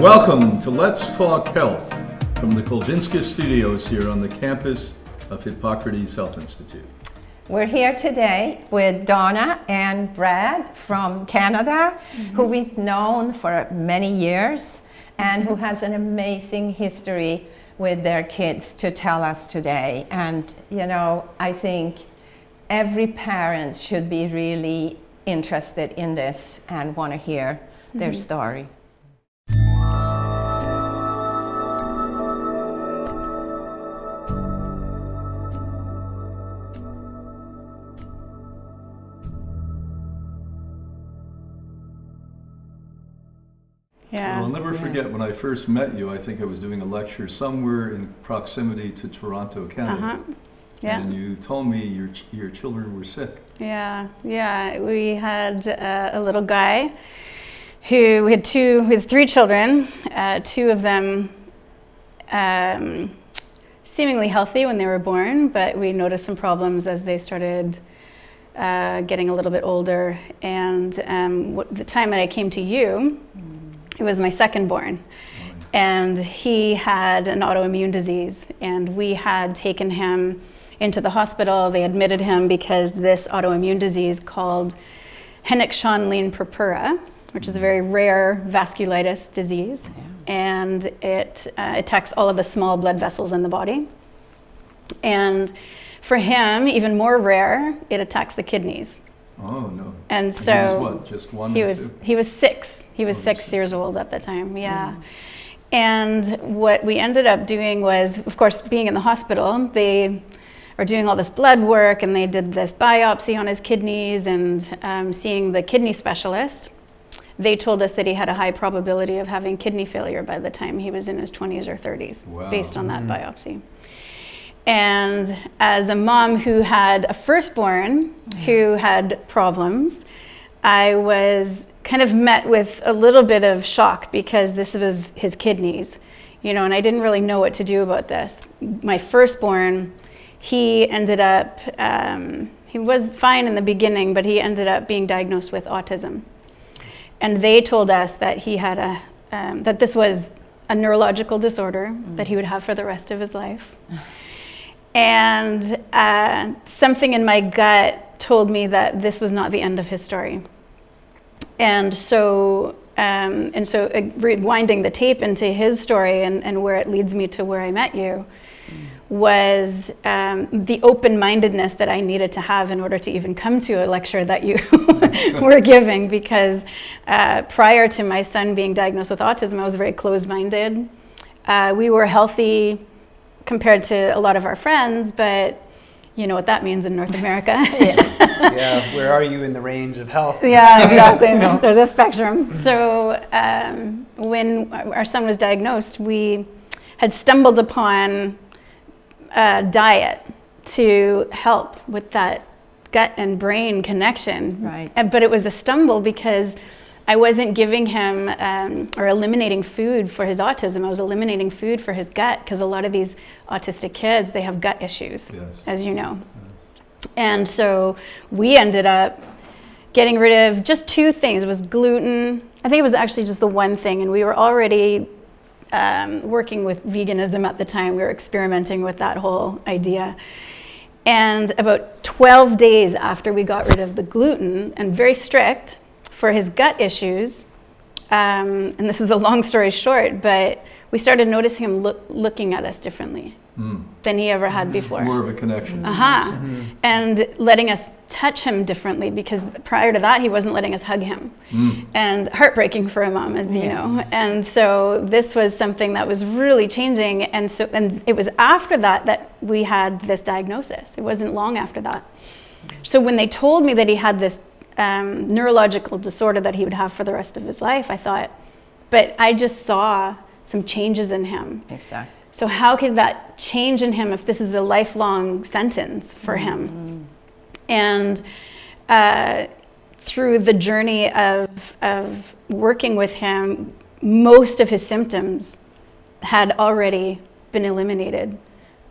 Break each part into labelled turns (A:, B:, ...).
A: Welcome to Let's Talk Health from the Koldinsky Studios here on the campus of Hippocrates Health Institute.
B: We're here today with Dawna and Brad from Canada, who we've known for many years and who has an amazing history with their kids to tell us today. And you know, I think every parent should be really interested in this and want to hear their story.
A: Yeah. So I'll never forget when I first met you. I think I was doing a lecture somewhere in proximity to Toronto, Canada.
C: Yeah.
A: And you told me your children were sick.
C: Yeah. We had a little guy who we had three children. Two of them seemingly healthy when they were born, but we noticed some problems as they started getting a little bit older. And the time that I came to you, it was my second born, and he had an autoimmune disease, and we had taken him into the hospital. They admitted him because this autoimmune disease called Henoch-Schönlein purpura, which is a very rare vasculitis disease, and it attacks all of the small blood vessels in the body. And for him, even more rare, it attacks the kidneys.
A: Oh no!
C: And so
A: he was what? Just one?
C: He was 6. He was 6 years old at the time. Yeah. And what we ended up doing was, of course, being in the hospital, they are doing all this blood work, and they did this biopsy on his kidneys, and seeing the kidney specialist, they told us that he had a high probability of having kidney failure by the time he was in his 20s or 30s, based on that biopsy. And as a mom who had a firstborn who had problems, I was kind of met with a little bit of shock because this was his kidneys, you know, and I didn't really know what to do about this. My firstborn, he ended up, he was fine in the beginning, but he ended up being diagnosed with autism. And they told us that he had that this was a neurological disorder that he would have for the rest of his life. And something in my gut told me that this was not the end of his story. And so rewinding the tape into his story and where it leads me to where I met you was the open-mindedness that I needed to have in order to even come to a lecture that you were giving, because prior to my son being diagnosed with autism, I was very closed-minded. We were healthy compared to a lot of our friends, but you know what that means in North America.
D: Yeah, where are you in the range of health?
C: Yeah, exactly. There's a spectrum. So when our son was diagnosed, we had stumbled upon a diet to help with that gut and brain connection.
B: Right.
C: But it was a stumble because I wasn't giving him or eliminating food for his autism. I was eliminating food for his gut, because a lot of these autistic kids, they have gut issues, as you know. Yes. And so we ended up getting rid of just 2 things. It was gluten. I think it was actually just the one thing, and we were already working with veganism at the time. We were experimenting with that whole idea. And about 12 days after we got rid of the gluten, and very strict for his gut issues, and this is a long story short, but we started noticing him looking at us differently than he ever had before.
A: More of a connection.
C: And letting us touch him differently, because prior to that, he wasn't letting us hug him. And heartbreaking for a mom, as you know. And so this was something that was really changing. And it was after that we had this diagnosis. It wasn't long after that. So when they told me that he had this neurological disorder that he would have for the rest of his life, I thought, but I just saw some changes in him.
B: Exactly.
C: So how could that change in him if this is a lifelong sentence for him? And through the journey of working with him, most of his symptoms had already been eliminated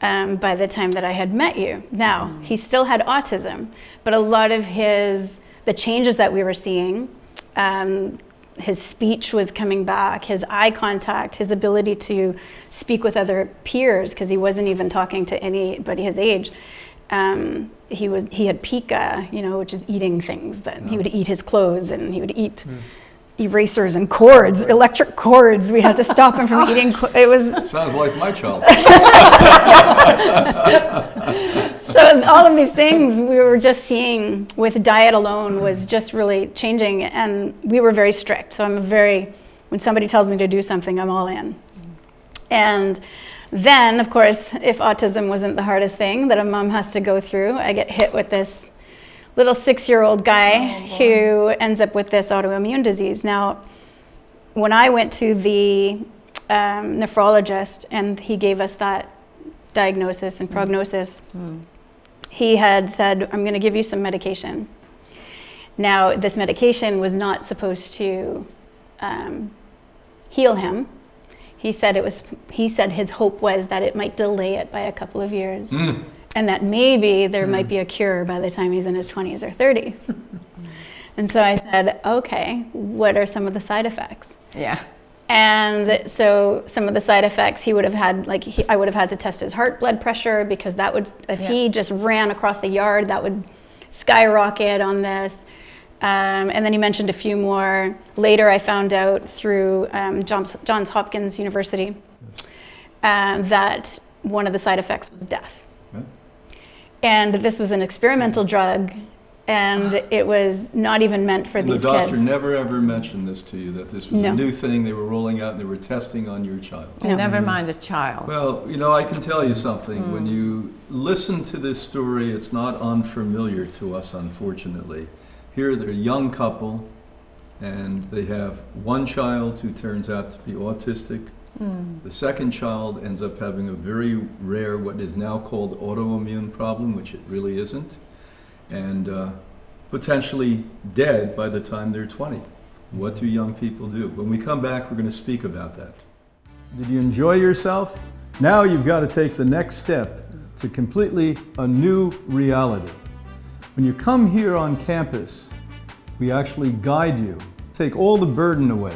C: by the time that I had met you. Now, he still had autism, but a lot of the changes that we were seeing, his speech was coming back, his eye contact, his ability to speak with other peers, because he wasn't even talking to anybody his age. He had pica, which is eating things, that he would eat his clothes, and he would eat erasers and cords, electric cords. We had to stop him from eating. It was
A: Sounds like my child.
C: So all of these things we were just seeing with diet alone was just really changing, and we were very strict. So when somebody tells me to do something, I'm all in. And then, of course, if autism wasn't the hardest thing that a mom has to go through, I get hit with this little 6-year-old guy who ends up with this autoimmune disease. Now, when I went to the nephrologist and he gave us that diagnosis and prognosis, he had said, I'm going to give you some medication. Now, this medication was not supposed to heal him. He said his hope was that it might delay it by a couple of years. And that maybe there might be a cure by the time he's in his 20s or 30s. And so I said, okay, what are some of the side effects?
B: Yeah.
C: And so some of the side effects he would have had, I would have had to test his heart blood pressure, because that would, if he just ran across the yard, that would skyrocket on this. And then he mentioned a few more. Later I found out through Johns Hopkins University that one of the side effects was death. And this was an experimental drug, and it was not even meant for these kids.
A: The doctor never ever mentioned this to you, that this was a new thing they were rolling out and they were testing on your child.
B: No. Never mind the child.
A: Well, I can tell you something. When you listen to this story, it's not unfamiliar to us, unfortunately. Here they're a young couple, and they have one child who turns out to be autistic. The second child ends up having a very rare, what is now called autoimmune problem, which it really isn't, and potentially dead by the time they're 20. What do young people do? When we come back, we're going to speak about that. Did you enjoy yourself? Now you've got to take the next step to completely a new reality. When you come here on campus, we actually guide you, take all the burden away.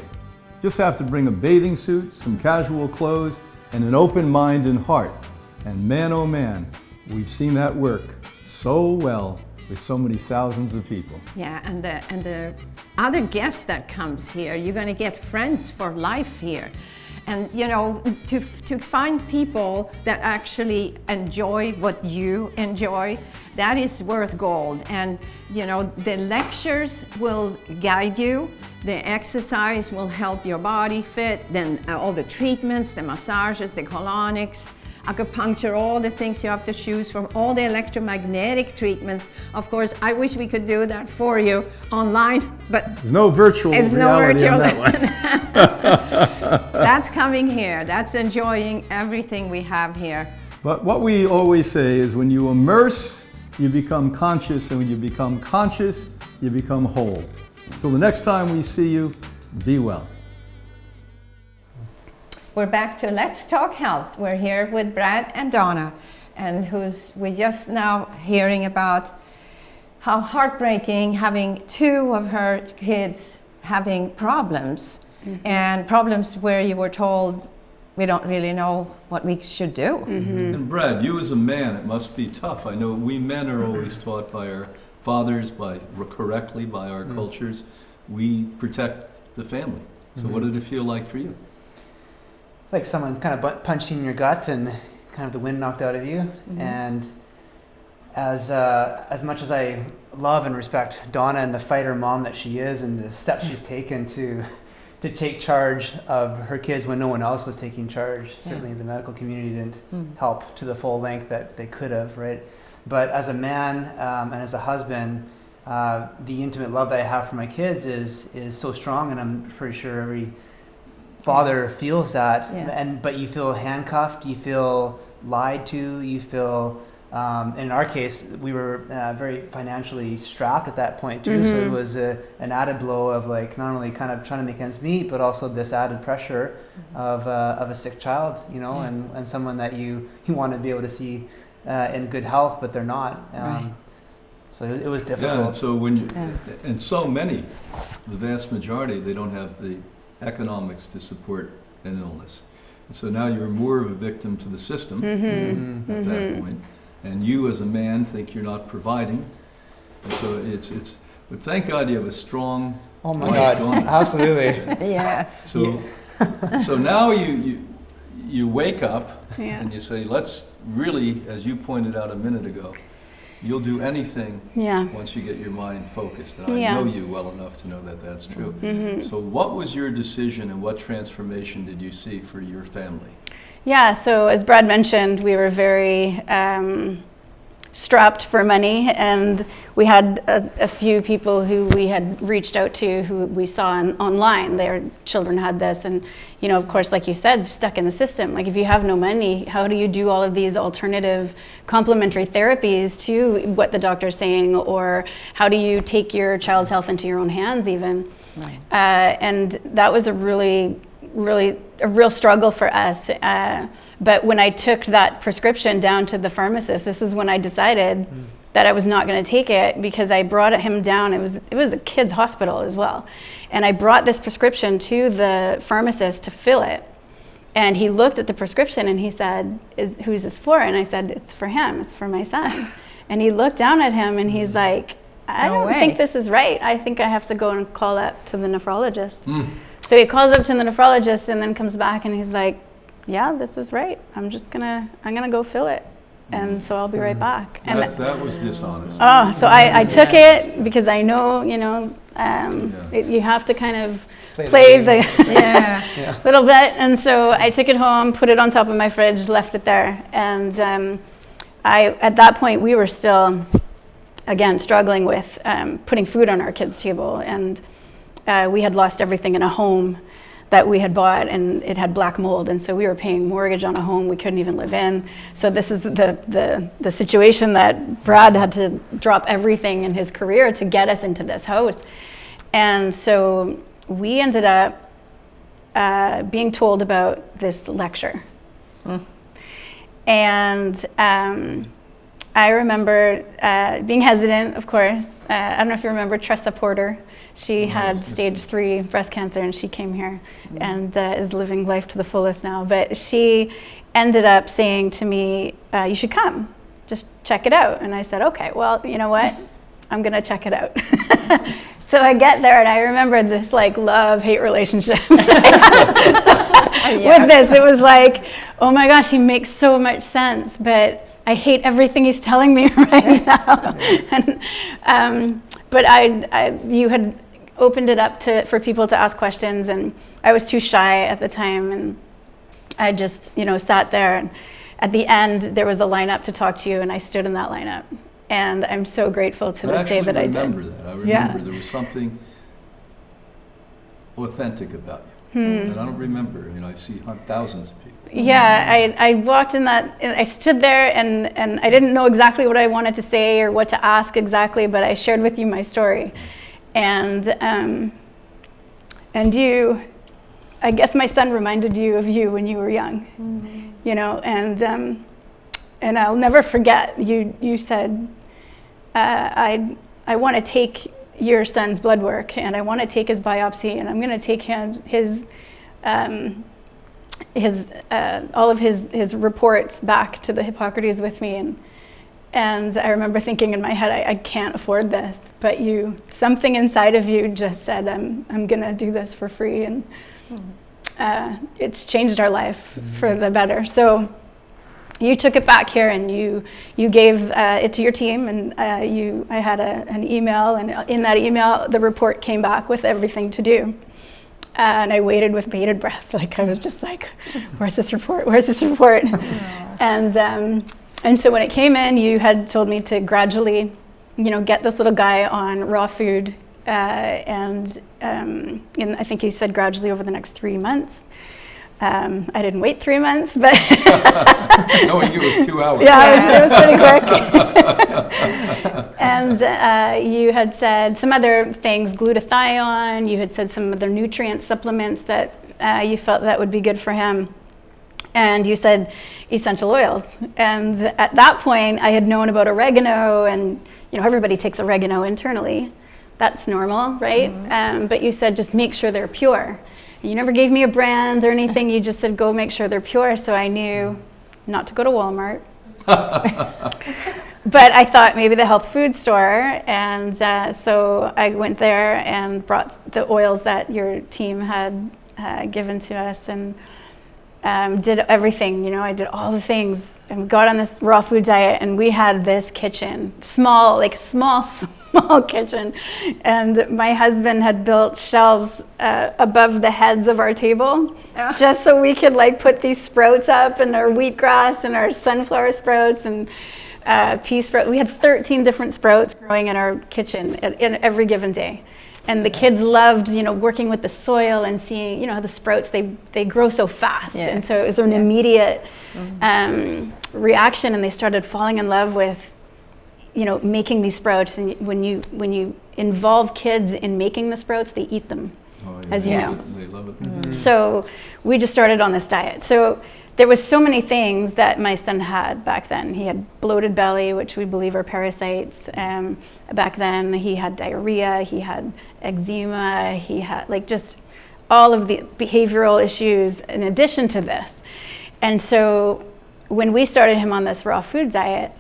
A: Just have to bring a bathing suit, some casual clothes, and an open mind and heart. And man, oh man, we've seen that work so well with so many thousands of people.
B: Yeah, and the other guest that comes here, you're going to get friends for life here. And to find people that actually enjoy what you enjoy, that is worth gold. And the lectures will guide you, the exercise will help your body fit, then all the treatments, the massages, the colonics, acupuncture, all the things you have to choose from, all the electromagnetic treatments. Of course, I wish we could do that for you online, but
A: there's no virtual reality on that one.
B: That's coming here. That's enjoying everything we have here.
A: But what we always say is when you immerse, you become conscious, and when you become conscious, you become whole. Till the next time we see you, be well.
B: We're back to Let's Talk Health. We're here with Brad and Dawna, and we're just now hearing about how heartbreaking having 2 of her kids having problems, and problems where you were told we don't really know what we should do.
A: And Brad, you as a man, it must be tough. I know we men are always taught by our fathers, correctly by our cultures, we protect the family. So what did it feel like for you?
D: Like someone kind of punched you in your gut and kind of the wind knocked out of you. And as much as I love and respect Dawna and the fighter mom that she is, and the steps she's taken to take charge of her kids when no one else was taking charge, certainly the medical community didn't help to the full length that they could have, right? But as a man and as a husband, the intimate love that I have for my kids is so strong, and I'm pretty sure every father feels that. But you feel handcuffed, you feel lied to, you feel, in our case, we were very financially strapped at that point too, so it was an added blow of not only kind of trying to make ends meet, but also this added pressure of a sick child, and someone that you want to be able to see in good health, but they're not.
B: Right.
D: So it was
A: Yeah,
D: difficult.
A: and so when you, and so many, the vast majority, they don't have the economics to support an illness. And so now you're more of a victim to the system at that point. And you as a man think you're not providing. And so it's, but thank God you have a strong
D: Oh my
A: wife,
D: God,
A: Dawna.
D: absolutely.
B: Yes.
A: So, so now you wake up
C: Yeah.
A: and you say, let's really, as you pointed out a minute ago, you'll do anything
C: Yeah.
A: once you get your mind focused. And I
C: Yeah.
A: know you well enough to know that that's true.
C: Mm-hmm.
A: So what was your decision and what transformation did you see for your family?
C: Yeah, so as Brad mentioned, we were very strapped for money, and we had a few people who we had reached out to who we saw online. Their children had this, and you know, of course, like you said, stuck in the system. Like if you have no money, how do you do all of these alternative complementary therapies to what the doctor's saying, or how do you take your child's health into your own hands even?
B: Right.
C: And that was a real struggle for us. But when I took that prescription down to the pharmacist, this is when I decided that I was not going to take it, because I brought him down. It was a kid's hospital as well. And I brought this prescription to the pharmacist to fill it. And he looked at the prescription and he said, who's this for? And I said, it's for him, it's for my son. And he looked down at him and he's like, I
B: No
C: don't
B: way.
C: think this is right. I think I have to go and call up to the nephrologist. So he calls up to the nephrologist and then comes back and he's like, yeah, this is right. I'm gonna go fill it. And so I'll be right back. And
A: That was dishonest.
C: so I took it because I know, you know, you have to kind of play the
B: Yeah.
C: little bit. And so I took it home, put it on top of my fridge, left it there. And at that point, we were still, again, struggling with putting food on our kids' table. And we had lost everything in a home that we had bought, and it had black mold, and so we were paying mortgage on a home we couldn't even live in. So this is the situation that Brad had to drop everything in his career to get us into this house. And so we ended up being told about this lecture. And I remember being hesitant, of course. I don't know if you remember Tressa Porter. She had stage 3 breast cancer, and she came here and is living life to the fullest now. But she ended up saying to me, you should come, just check it out. And I said, okay, well, you know what? I'm gonna check it out. So I get there, and I remember this like love-hate relationship with this. It was like, oh my gosh, he makes so much sense, but I hate everything he's telling me right now. And, but you had opened it up for people to ask questions, and I was too shy at the time, and I just, you know, sat there. And at the end, there was a lineup to talk to you, and I stood in that lineup. And I'm so grateful to this day that I did.
A: I remember there was something authentic about you. And I don't remember, you know, I see thousands of people.
C: Yeah, I walked in that, I stood there and I didn't know exactly what I wanted to say or what to ask exactly, but I shared with you my story. And you, I guess my son reminded you of you when you were young, you know, and I'll never forget, you said, I want to take your son's blood work, and I want to take his biopsy, and I'm going to take all of his reports back to the Hippocrates with me, and I remember thinking in my head, I can't afford this, but something inside of you just said, I'm going to do this for free, and it's changed our life for the better. So you took it back here, and you gave it to your team, and I had an email, and in that email, the report came back with everything to do. And I waited with bated breath, like I was just like, where's this report? Where's this report? And so when it came in, you had told me to gradually, you know, get this little guy on raw food, and I think you said gradually over the next 3 months. I didn't wait 3 months, but
A: Knowing you was 2 hours.
C: yeah, it was pretty quick. And you had said some other things, glutathione. You had said some other nutrient supplements that you felt that would be good for him. And you said essential oils. And at that point, I had known about oregano, and everybody takes oregano internally. That's normal, right? But you said just make sure they're pure. You never gave me a brand or anything. You just said go make sure they're pure. So I knew not to go to Walmart. But I thought maybe the health food store. And so I went there and brought the oils that your team had given to us and did everything. I did all the things and got on this raw food diet. And we had this kitchen, small kitchen, and my husband had built shelves above the heads of our table, just so we could put these sprouts up, and our wheatgrass and our sunflower sprouts and pea sprouts. We had 13 different sprouts growing in our kitchen in every given day, and the kids loved working with the soil and seeing the sprouts, they grow so fast. Yes. And so it was an immediate reaction, and they started falling in love with making these sprouts. And when you involve kids in making the sprouts, they eat them, as you know.
A: They love it.
C: So we just started on this diet. So there was so many things that my son had back then. He had bloated belly, which we believe are parasites. Back then he had diarrhea, he had eczema, he had just all of the behavioral issues in addition to this. And so when we started him on this raw food diet,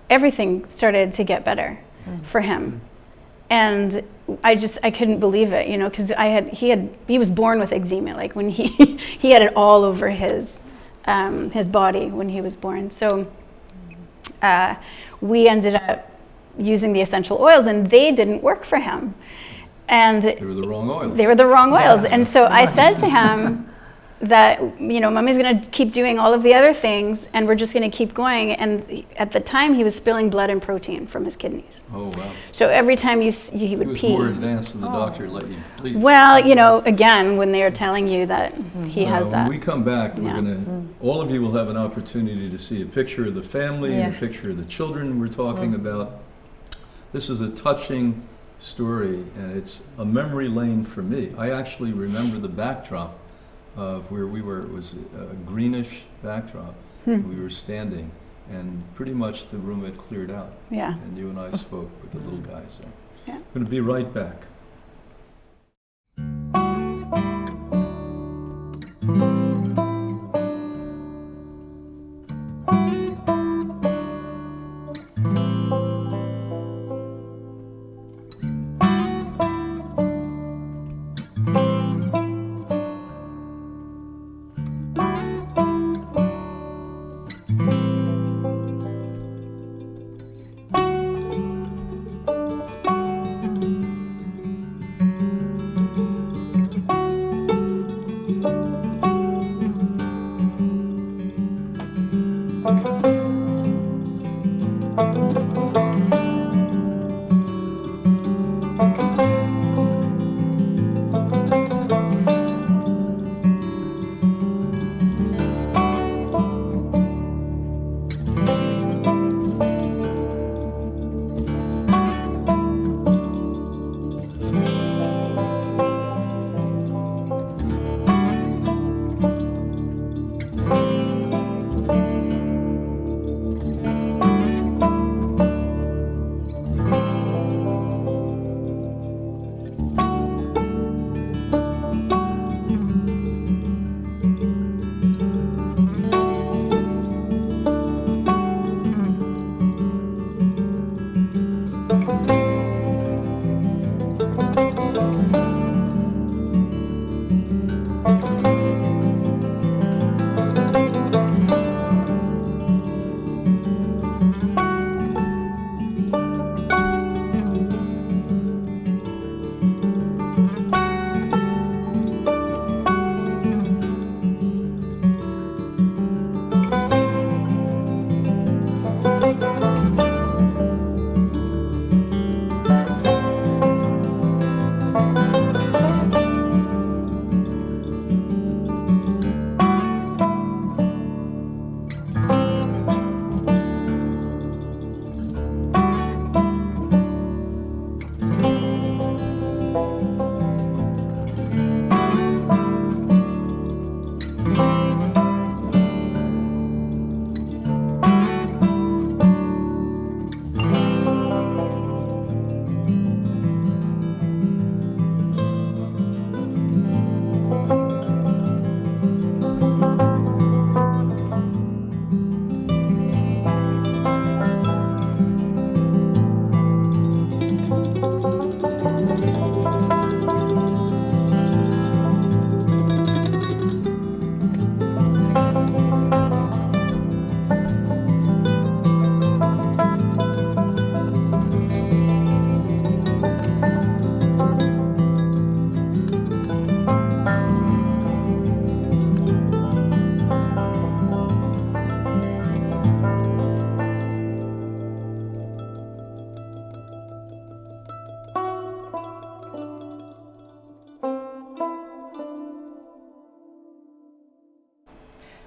C: everything started to get better for him. And I couldn't believe it, because he was born with eczema. When he had it all over his body when he was born. So we ended up using the essential oils, and they didn't work for him. And
A: they were the wrong oils.
C: They were the wrong oils. And so I said to him that, Mommy's going to keep doing all of the other things, and we're just going to keep going. And at the time, he was spilling blood and protein from his kidneys.
A: Oh, wow.
C: So every time he would pee.
A: He was more advanced than the doctor let you bleed.
C: Well, again, when they are telling you that he has that.
A: When we come back, we're going to, all of you will have an opportunity to see a picture of the family and a picture of the children we're talking about. This is a touching story, and it's a memory lane for me. I actually remember the backdrop of where we were. It was a greenish backdrop. We were standing, and pretty much the room had cleared out.
C: Yeah.
A: And you and I spoke with the little guys there.
C: Yeah.
A: I'm going to be right back.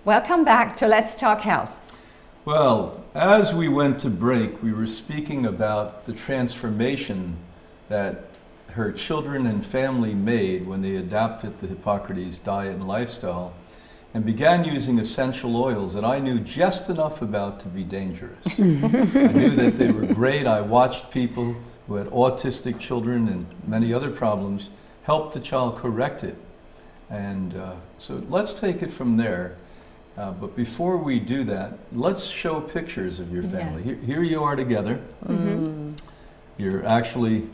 B: Welcome back to Let's Talk Health.
A: Well, as we went to break, we were speaking about the transformation that her children and family made when they adopted the Hippocrates diet and lifestyle and began using essential oils that I knew just enough about to be dangerous. I knew that they were great. I watched people who had autistic children and many other problems help the child correct it. And so let's take it from there. But before we do that, let's show pictures of your family. Here you are together. You're actually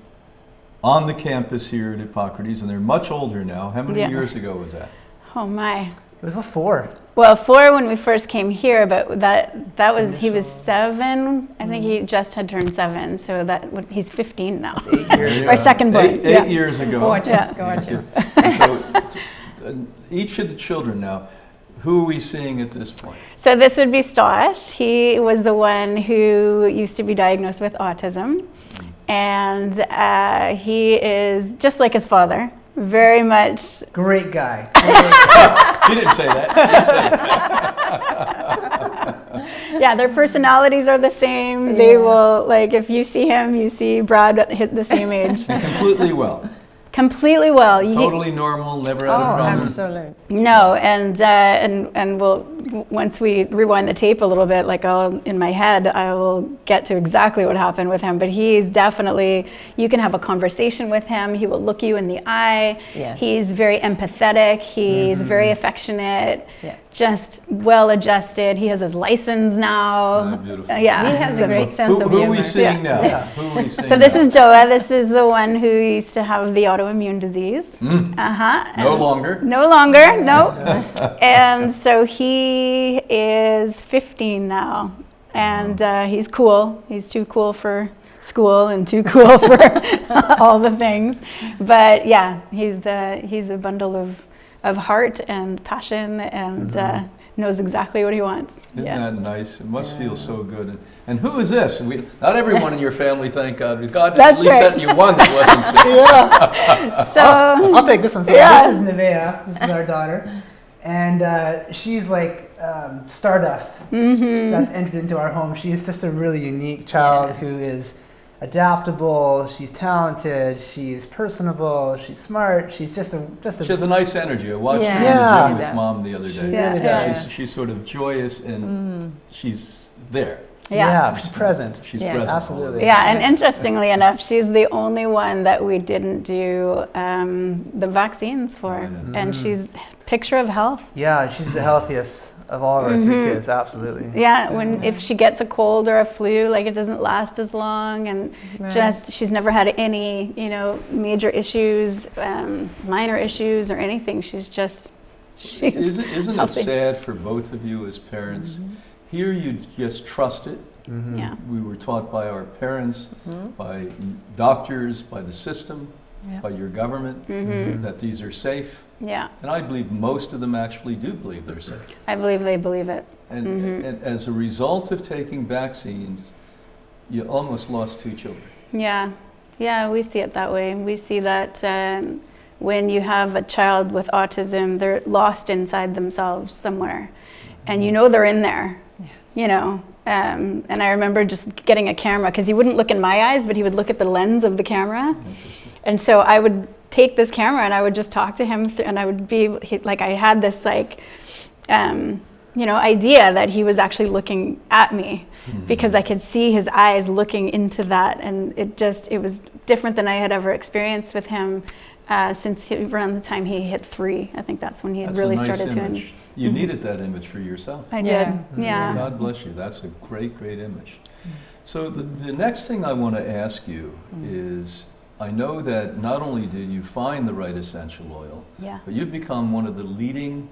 A: on the campus here at Hippocrates, and they're much older now. How many years ago was that?
C: Oh my.
D: It was 4.
C: Well, 4 when we first came here, but that was, he was 7. I think he just had turned 7, so he's 15 now.
D: 8 years
C: Our second born.
A: 8 years ago.
B: Gorgeous, gorgeous.
A: So each of the children now, who are we seeing at this point?
C: So this would be Stosh. He was the one who used to be diagnosed with autism. And he is just like his father, very much.
D: Great guy.
A: She didn't say that.
C: Yeah, their personalities are the same. They will, like, if you see him, you see Brad hit the same age.
A: And completely well.
C: Completely well.
A: Totally normal, never had a problem.
B: Absolutely.
C: No, and we'll, once we rewind the tape a little bit, like in my head, I will get to exactly what happened with him. But he's definitely, you can have a conversation with him. He will look you in the eye.
B: Yes.
C: He's very empathetic. He's very affectionate.
B: Yeah.
C: Just well adjusted. He has his license now.
A: Beautiful.
C: Yeah.
B: He has a great sense of
A: Who are
B: humor.
A: we seeing now?
D: Yeah.
A: Who are we seeing
C: So this
A: now?
C: is Joa. This is the one who used to have the autoimmune disease.
A: No longer.
C: No longer, no. And so he is 15 now, and he's cool. He's too cool for school and too cool for all the things. But yeah, he's a bundle of heart and passion, and knows exactly what he wants.
A: Isn't that nice? It must feel so good. And who is this? Not everyone in your family, thank God. God
C: That's
A: at least
C: right.
A: sent you one that wasn't sick.
D: Yeah.
C: So
D: I'll take this one. So
C: Yeah.
D: this is Nevaeh. This is our daughter. And she's like stardust that's entered into our home. She's just a really unique child who is adaptable, she's talented, she's personable, she's smart, she's just a
A: She has a nice energy. I watched her
D: Yeah.
A: in the gym with Mom the other day.
D: She really does.
A: She's sort of joyous and she's there.
C: yeah.
D: She's present.
A: She's
B: Yes.
A: present.
D: Absolutely.
C: Yeah, and interestingly enough, she's the only one that we didn't do the vaccines for, and she's picture of health.
D: Yeah, she's the healthiest of all of our 3 kids, absolutely.
C: Yeah, if she gets a cold or a flu, like it doesn't last as long, and just she's never had any, major issues, minor issues or anything. She's
A: Isn't it
C: healthy.
A: sad for both of you as parents? Here you just trust it.
C: Yeah.
A: We were taught by our parents, by doctors, by the system, by your government, that these are safe.
C: Yeah,
A: And I believe most of them actually do believe they're safe.
C: I believe they believe it.
A: And as a result of taking vaccines, you almost lost 2 children.
C: Yeah, we see it that way. We see that when you have a child with autism, they're lost inside themselves somewhere, and they're in there. And I remember just getting a camera, because he wouldn't look in my eyes, but he would look at the lens of the camera. And so I would take this camera and I would just talk to him, and I would be like, I had this idea that he was actually looking at me, because I could see his eyes looking into that, and it was different than I had ever experienced with him since around the time he hit 3. I think that's when he
A: That's
C: really
A: a nice
C: started
A: image. You needed that image for yourself.
C: I
B: Yeah.
C: did, yeah.
A: God bless you. That's a great, great image. So the next thing I want to ask you is, I know that not only did you find the right essential oil,
C: Yeah.
A: but you've become one of the leading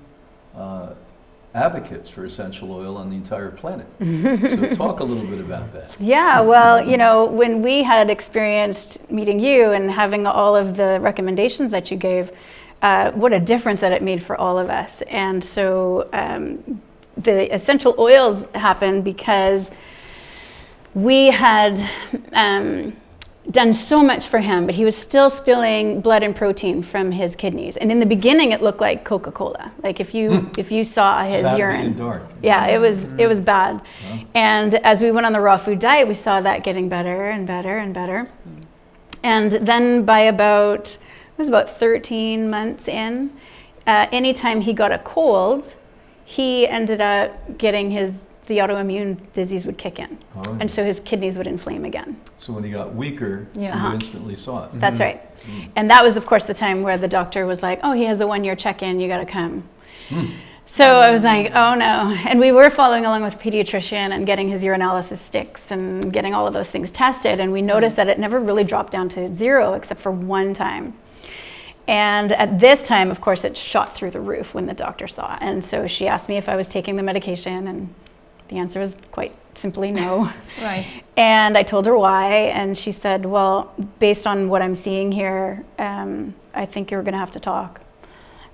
A: advocates for essential oil on the entire planet. So talk a little bit about that.
C: Yeah, well, when we had experienced meeting you and having all of the recommendations that you gave, what a difference that it made for all of us. And so the essential oils happened because we had done so much for him, but he was still spilling blood and protein from his kidneys. And in the beginning, it looked like Coca-Cola. Like if you saw his
A: Savage
C: urine,
A: and dark.
C: yeah, it was bad.
A: Yeah.
C: And as we went on the raw food diet, we saw that getting better and better and better. And then by about 13 months in, anytime he got a cold, he ended up getting the autoimmune disease would kick in.
A: Oh.
C: And so his kidneys would inflame again.
A: So when he got weaker,
B: Yeah.
A: you instantly saw it.
C: That's right. And that was, of course, the time where the doctor was like, oh, he has a 1-year check-in, you got to come. So I was like, oh no. And we were following along with a pediatrician and getting his urinalysis sticks and getting all of those things tested. And we noticed that it never really dropped down to 0 except for one time. And at this time, of course, it shot through the roof when the doctor saw. And so she asked me if I was taking the medication, and the answer was quite simply no.
B: Right.
C: And I told her why, and she said, well, based on what I'm seeing here, I think you're going to have to talk.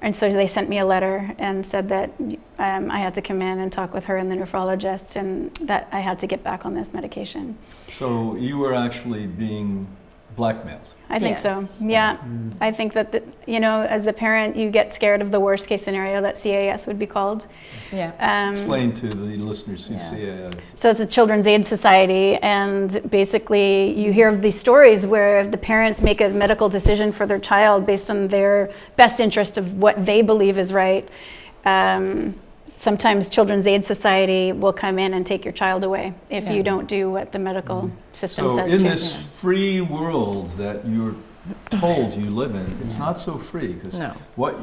C: And so they sent me a letter and said that I had to come in and talk with her and the nephrologist, and that I had to get back on this medication.
A: So you were actually being blackmailed.
C: I think so.
B: Yes.
C: Yeah. I think that, as a parent, you get scared of the worst case scenario that CAS would be called.
B: Yeah.
A: Explain to the listeners who
B: Yeah.
A: CAS.
C: So it's a Children's Aid Society, and basically you hear of these stories where the parents make a medical decision for their child based on their best interest of what they believe is right. Sometimes Children's Aid Society will come in and take your child away if you don't do what the medical system
A: So
C: says
A: in
C: to.
A: this free world that you're told you live in, it's not so free, because
B: No.
A: what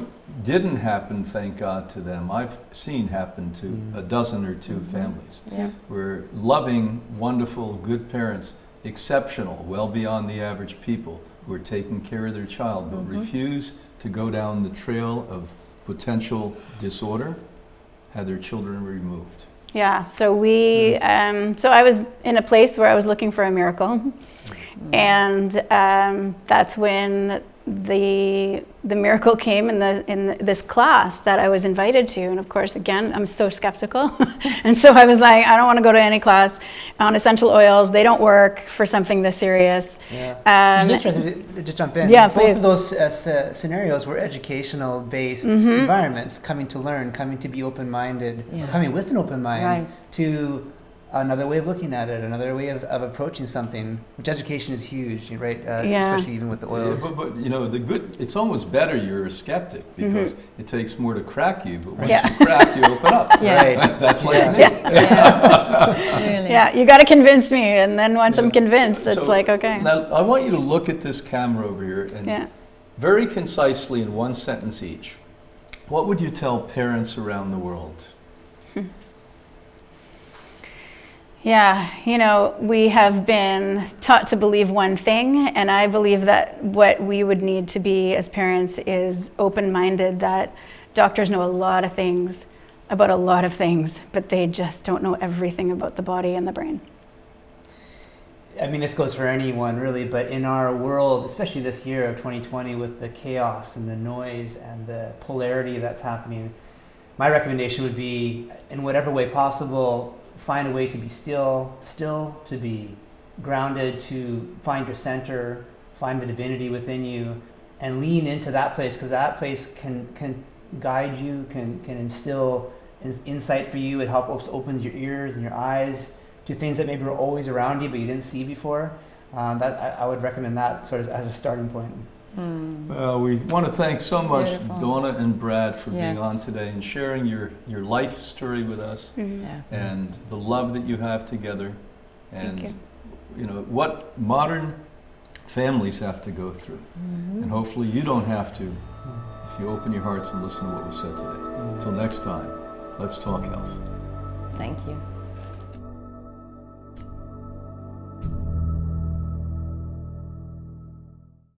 A: didn't happen, thank God, to them, I've seen happen to a dozen or two families,
B: Yeah.
A: where loving, wonderful, good parents, exceptional, well beyond the average people, who are taking care of their child, but refuse to go down the trail of potential disorder, had their children removed.
C: Yeah, so so I was in a place where I was looking for a miracle, and that's when the miracle came in this class that I was invited to. And of course, again, I'm so skeptical, and so I was like, I don't want to go to any class on essential oils. They don't work for something this serious.
D: Yeah. It's interesting to just jump in.
C: Yeah,
D: Both
C: please.
D: of those scenarios were educational-based environments, coming to learn, coming to be open-minded,
B: Yeah.
D: coming with an open mind
B: Right.
D: to another way of looking at it, another way of approaching something, which education is huge, right?
C: Yeah.
D: Especially even with the oils.
A: But the good, it's almost better you're a skeptic, because it takes more to crack you, but once
C: Yeah.
A: you crack, you open up.
B: Yeah.
D: Right.
A: That's like
D: Yeah.
A: me.
B: Yeah. Really.
C: Yeah, you got to convince me, and then once I'm convinced, it's
A: So
C: like, okay.
A: Now, I want you to look at this camera over here, and
C: Yeah.
A: very concisely in one sentence each, what would you tell parents around the world?
C: Yeah, we have been taught to believe one thing, and I believe that what we would need to be as parents is open-minded, that doctors know a lot of things about a lot of things, but they just don't know everything about the body and the brain.
D: I mean, this goes for anyone really, but in our world, especially this year of 2020, with the chaos and the noise and the polarity that's happening, my recommendation would be, in whatever way possible, find a way to be still, to be grounded, to find your center, find the divinity within you, and lean into that place, because that place can guide you, can instill insight for you. It helps opens your ears and your eyes to things that maybe were always around you but you didn't see before. I would recommend that sort of as a starting point.
A: Well, we want to thank so much
B: Beautiful.
A: Dawna and Brad for being
B: Yes.
A: on today and sharing your life story with us,
B: Yeah.
A: and the love that you have together, and
C: Thank
A: what modern families have to go through. And hopefully you don't have to if you open your hearts and listen to what we said today. Until next time, let's talk health.
B: Thank you.